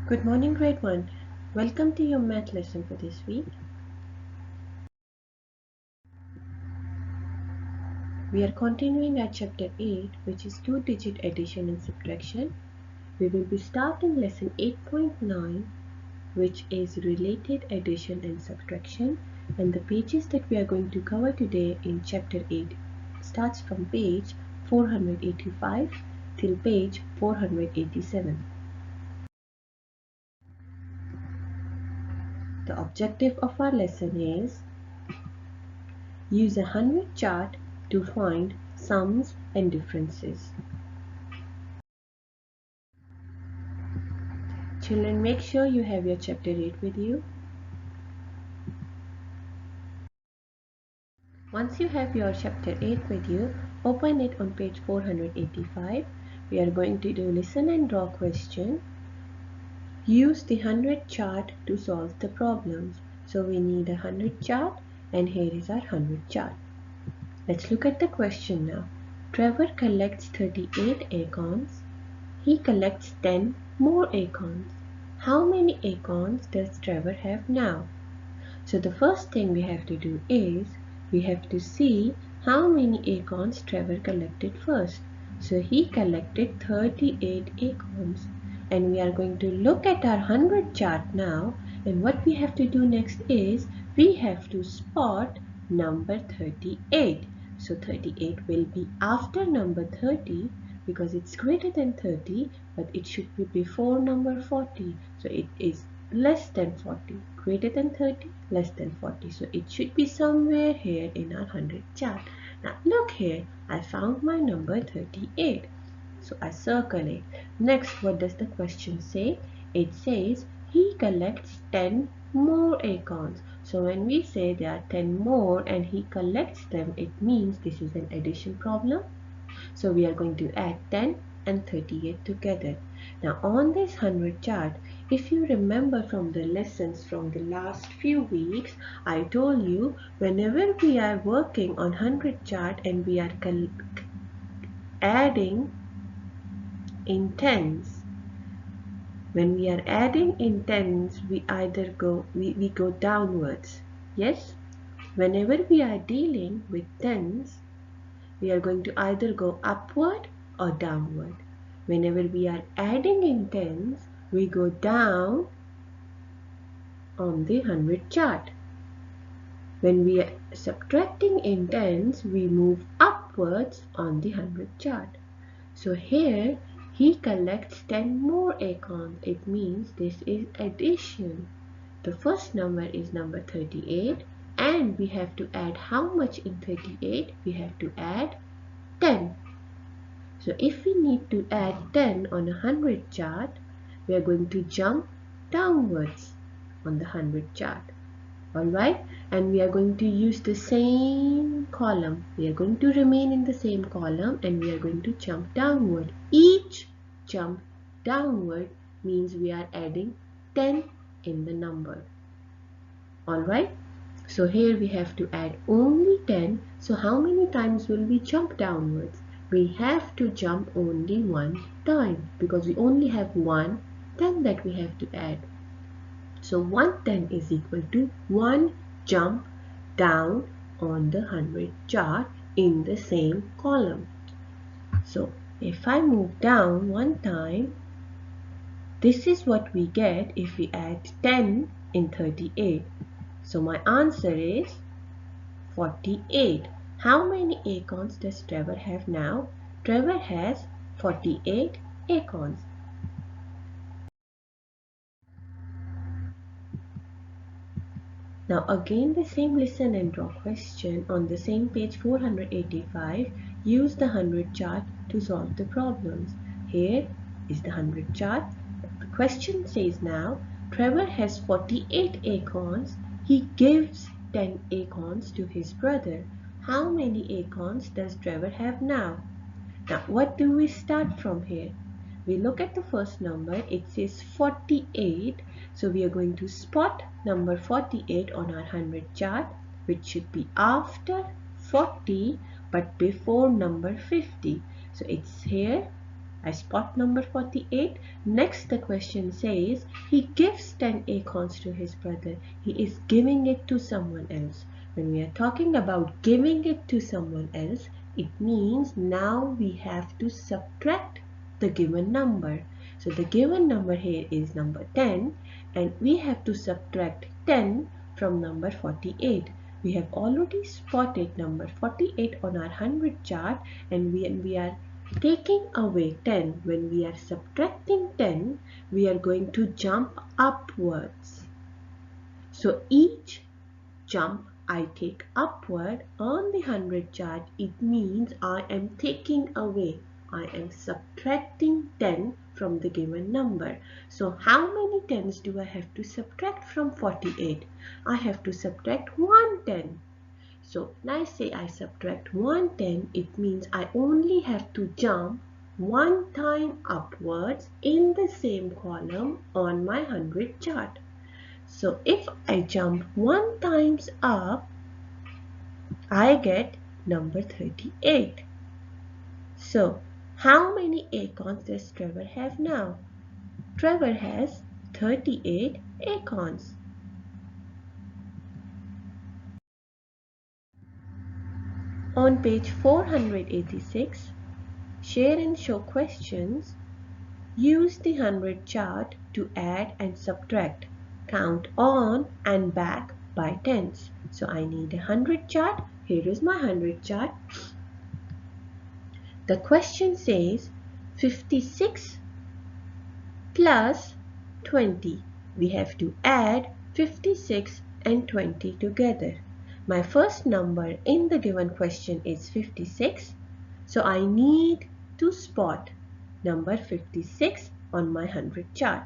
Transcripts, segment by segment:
Good morning, grade 1. Welcome to your math lesson for this week. We are continuing at chapter 8, which is two-digit addition and subtraction. We will be starting lesson 8.9, which is related addition and subtraction. And the pages that we are going to cover today in chapter 8 starts from page 485 till page 487. The objective of our lesson is use a 100 chart to find sums and differences. Children, make sure you have your chapter 8 with you. Once you have your chapter 8 with you, open it on page 485. We are going to do listen and draw question. Use the 100 chart to solve the problems. So we need a 100 chart and here is our 100 chart. Let's look at the question now. Trevor collects 38 acorns. He collects 10 more acorns. How many acorns does Trevor have now? So the first thing we have to do is we have to see how many acorns Trevor collected first. So he collected 38 acorns and we are going to look at our 100 chart now, and what we have to do next is we have to spot number 38. So 38 will be after number 30 because it's greater than 30, but it should be before number 40. So it is less than 40, greater than 30, less than 40. So it should be somewhere here in our 100 chart. Now look here, I found my number 38. So I circle it. Next, what does the question say? It says he collects 10 more acorns. So when we say there are 10 more and he collects them, it means this is an addition problem. So we are going to add 10 and 38 together. Now on this 100 chart, if you remember from the lessons from the last few weeks, I told you whenever we are working on 100 chart and we are adding in tens, when we are adding in tens, we either go downwards. Yes, whenever we are dealing with tens, we are going to either go upward or downward. Whenever we are adding in tens, we go down on the 100 chart. When we are subtracting in tens, we move upwards on the 100 chart. So here he collects 10 more acorns. It means this is addition. The first number is number 38 and we have to add how much in 38? We have to add 10. So if we need to add 10 on a 100 chart, we are going to jump downwards on the 100 chart. Alright, and we are going to use the same column. We are going to remain in the same column and we are going to jump downward. Each jump downward means we are adding 10 in the number. Alright, so here we have to add only 10. So how many times will we jump downwards? We have to jump only one time because we only have one 10 that we have to add. So 110 is equal to 1 jump down on the 100 chart in the same column. So if I move down one time, this is what we get if we add 10 in 38. So my answer is 48. How many acorns does Trevor have now? Trevor has 48 acorns. Now again the same listen and draw question on the same page 485. Use the 100 chart to solve the problems. Here is the 100 chart. The question says now Trevor has 48 acorns. He gives 10 acorns to his brother. How many acorns does Trevor have now? Now what do we start from here? We look at the first number, it says 48. So we are going to spot number 48 on our 100 chart, which should be after 40 but before number 50. So it's here I spot number 48. Next the question says he gives 10 acorns to his brother. He is giving it to someone else. When we are talking about giving it to someone else, it means now we have to subtract the given number. So the given number here is number 10 and we have to subtract 10 from number 48. We have already spotted number 48 on our 100 chart, and when we are taking away 10, when we are subtracting 10, we are going to jump upwards. So each jump I take upward on the 100 chart, it means I am taking away, I am subtracting 10 from the given number. So how many 10s do I have to subtract from 48? I have to subtract 1 10. So when I say I subtract 1 10, it means I only have to jump one time upwards in the same column on my 100 chart. So if I jump 1 times up, I get number 38. So how many acorns does Trevor have now? Trevor has 38 acorns. On page 486, share and show questions. Use the 100 chart to add and subtract. Count on and back by tens. So I need a 100 chart. Here is my 100 chart. The question says 56 plus 20. We have to add 56 and 20 together. My first number in the given question is 56. So I need to spot number 56 on my 100 chart.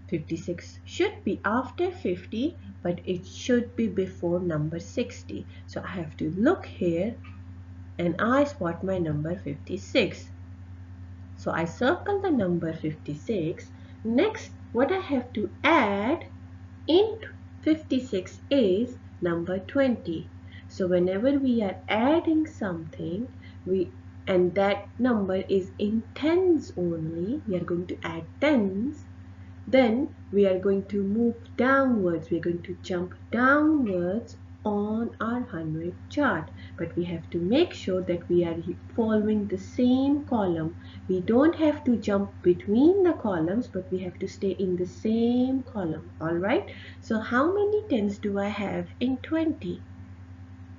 56 should be after 50, but it should be before number 60. So I have to look here and I spot my number 56. So I circle the number 56. Next, what I have to add in 56 is number 20. So whenever we are adding something, and that number is in tens only, we are going to add tens, then we are going to move downwards. We are going to jump downwards on our 100 chart, but we have to make sure that we are following the same column. We don't have to jump between the columns, but we have to stay in the same column. Alright, so how many tens do I have in 20?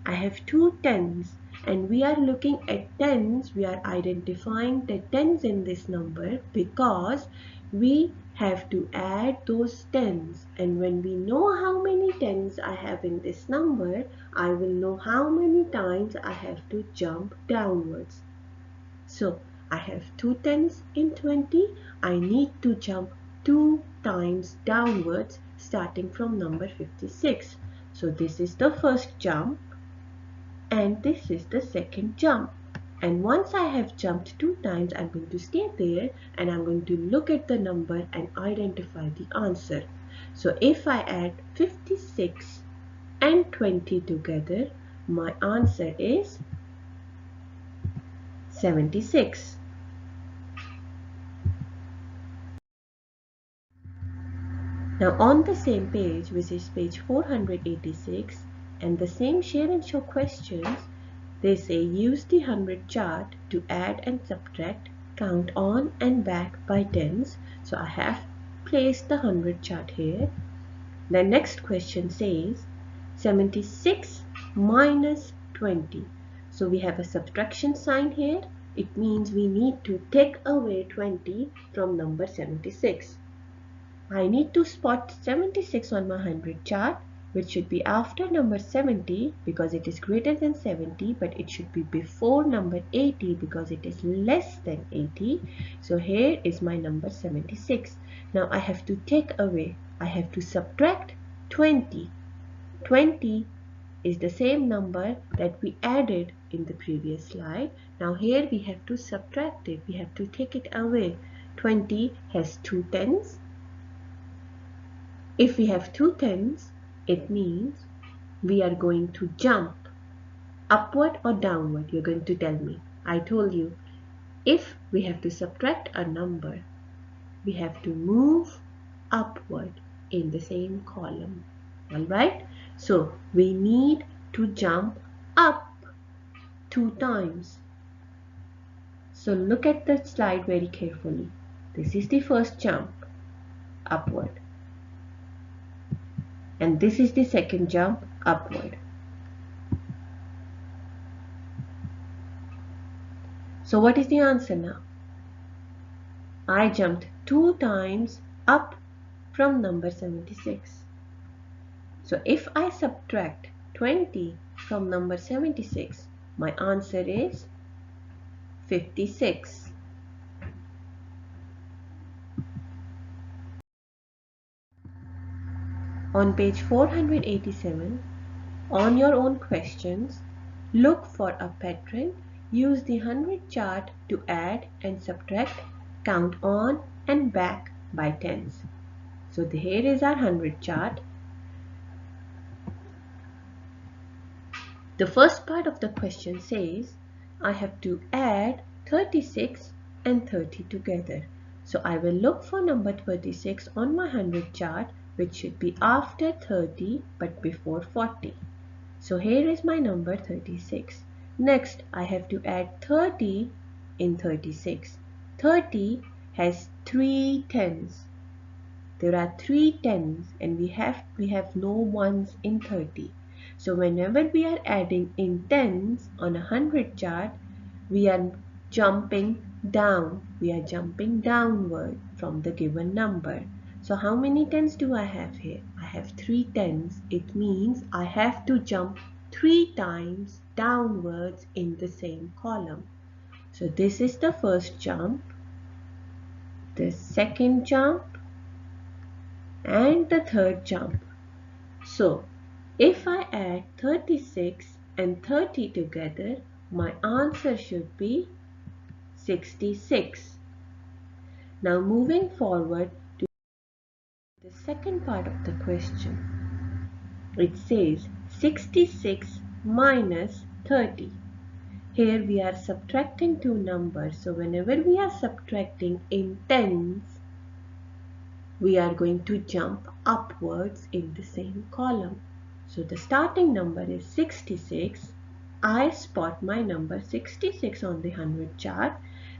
I have 2 tens, and we are looking at tens. We are identifying the tens in this number because we have to add those tens, and when we know how many tens I have in this number, I will know how many times I have to jump downwards. So I have 2 tens in 20. I need to jump 2 times downwards starting from number 56. So this is the first jump and this is the second jump. And once I have jumped 2 times, I'm going to stay there and I'm going to look at the number and identify the answer. So if I add 56 and 20 together, my answer is 76. Now on the same page, which is page 486, and the same share and show questions, they say use the 100 chart to add and subtract, count on and back by tens. So I have placed the 100 chart here. The next question says 76 minus 20. So we have a subtraction sign here. It means we need to take away 20 from number 76. I need to spot 76 on my 100 chart, which should be after number 70 because it is greater than 70, but it should be before number 80 because it is less than 80. So here is my number 76. Now I have to take away, I have to subtract 20. 20 is the same number that we added in the previous slide. Now here we have to subtract it, we have to take it away. 20 has 2 tens. If we have 2 tens, it means we are going to jump upward or downward. You're going to tell me. I told you if we have to subtract a number, we have to move upward in the same column. Alright, so we need to jump up 2 times. So look at the slide very carefully. This is the first jump upward, and this is the second jump upward. So what is the answer now? I jumped 2 times up from number 76. So if I subtract 20 from number 76, my answer is 56. On page 487, on your own questions, look for a pattern. Use the 100 chart to add and subtract, count on and back by tens. So here is our 100 chart. The first part of the question says I have to add 36 and 30 together. So I will look for number 36 on my 100 chart, which should be after 30 but before 40. So here is my number 36. Next I have to add 30 in 36. 30 has 3 tens. There are 3 tens and we have no ones in 30. So whenever we are adding in tens on a 100 chart, we are jumping down. We are jumping downward from the given number. So how many tens do I have here? I have 3 tens. It means I have to jump 3 times downwards in the same column. So this is the first jump, the second jump, and the third jump. So if I add 36 and 30 together, my answer should be 66. Now moving forward to the second part of the question. It says 66 minus 30. Here we are subtracting two numbers. So whenever we are subtracting in tens, we are going to jump upwards in the same column. So the starting number is 66. I spot my number 66 on the 100 chart.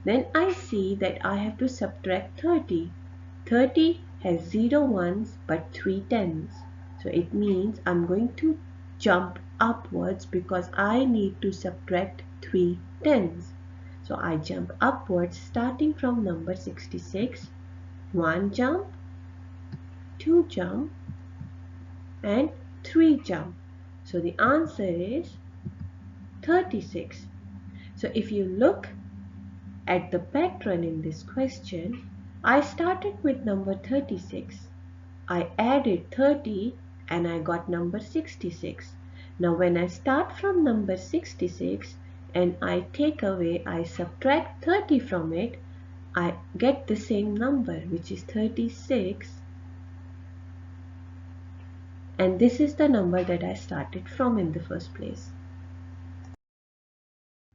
Then I see that I have to subtract 30. 30 has 0 ones but 3 tens. So it means I'm going to jump upwards because I need to subtract 3 tens. So I jump upwards starting from number 66. 1 jump, 2 jump, and 3 jump. So the answer is 36. So if you look at the pattern in this question, I started with number 36. I added 30 and I got number 66. Now when I start from number 66 and I take away, I subtract 30 from it, I get the same number, which is 36. And this is the number that I started from in the first place.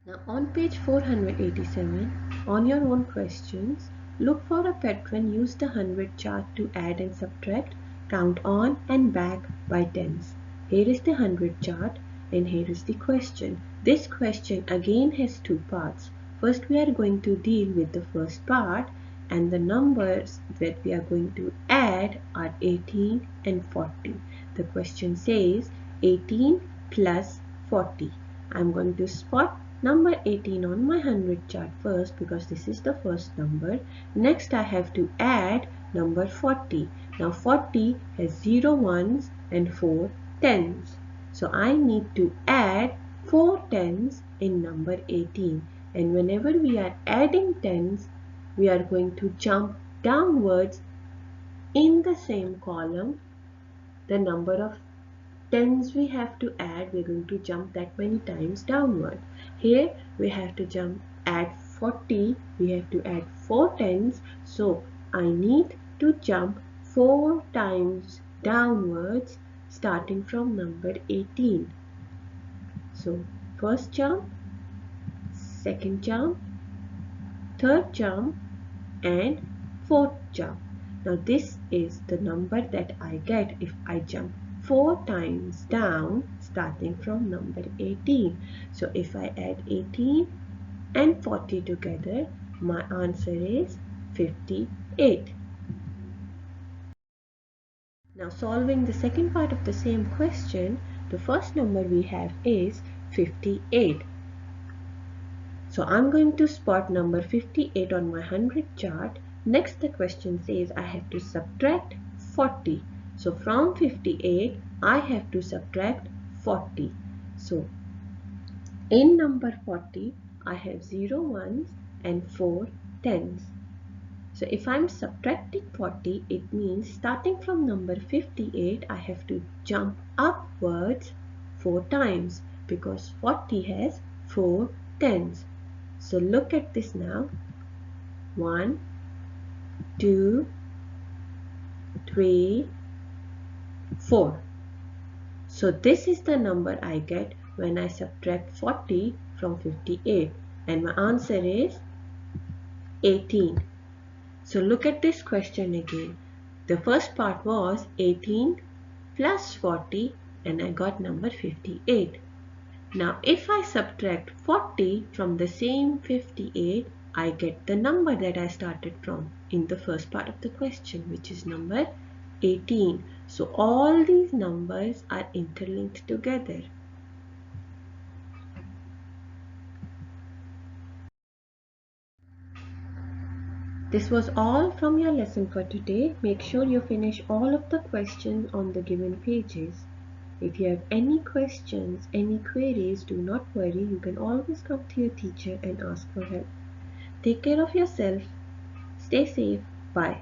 Now on page 487, on your own questions, look for a pattern, use the 100 chart to add and subtract, count on and back by tens. Here is the 100 chart and here is the question. This question again has two parts. First we are going to deal with the first part, and the numbers that we are going to add are 18 and 40. The question says 18 plus 40. I'm going to spot number 18 on my 100 chart first because this is the first number. Next I have to add number 40. Now 40 has 0 ones and 4 tens. So I need to add 4 tens in number 18. And whenever we are adding tens, we are going to jump downwards in the same column. The number of tens we have to add, we're going to jump that many times downward. Here we have to add 40, we have to add 4 tens, so I need to jump 4 times downwards starting from number 18. So first jump, second jump, third jump and fourth jump. Now this is the number that I get if I jump 4 times down starting from number 18. So if I add 18 and 40 together, my answer is 58. Now solving the second part of the same question, the first number we have is 58. So I'm going to spot number 58 on my 100 chart. Next the question says I have to subtract 40. So from 58 I have to subtract 40. So in number 40 I have 0 ones and 4 tens. So if I'm subtracting 40, it means starting from number 58, I have to jump upwards 4 times because 40 has 4 tens. So look at this now. 1, 2, 3, 4. So this is the number I get when I subtract 40 from 58. And my answer is 18. So look at this question again. The first part was 18 plus 40 and I got number 58. Now if I subtract 40 from the same 58, I get the number that I started from in the first part of the question, which is number 18. So all these numbers are interlinked together. This was all from your lesson for today. Make sure you finish all of the questions on the given pages. If you have any questions, any queries, do not worry. You can always come to your teacher and ask for help. Take care of yourself. Stay safe. Bye.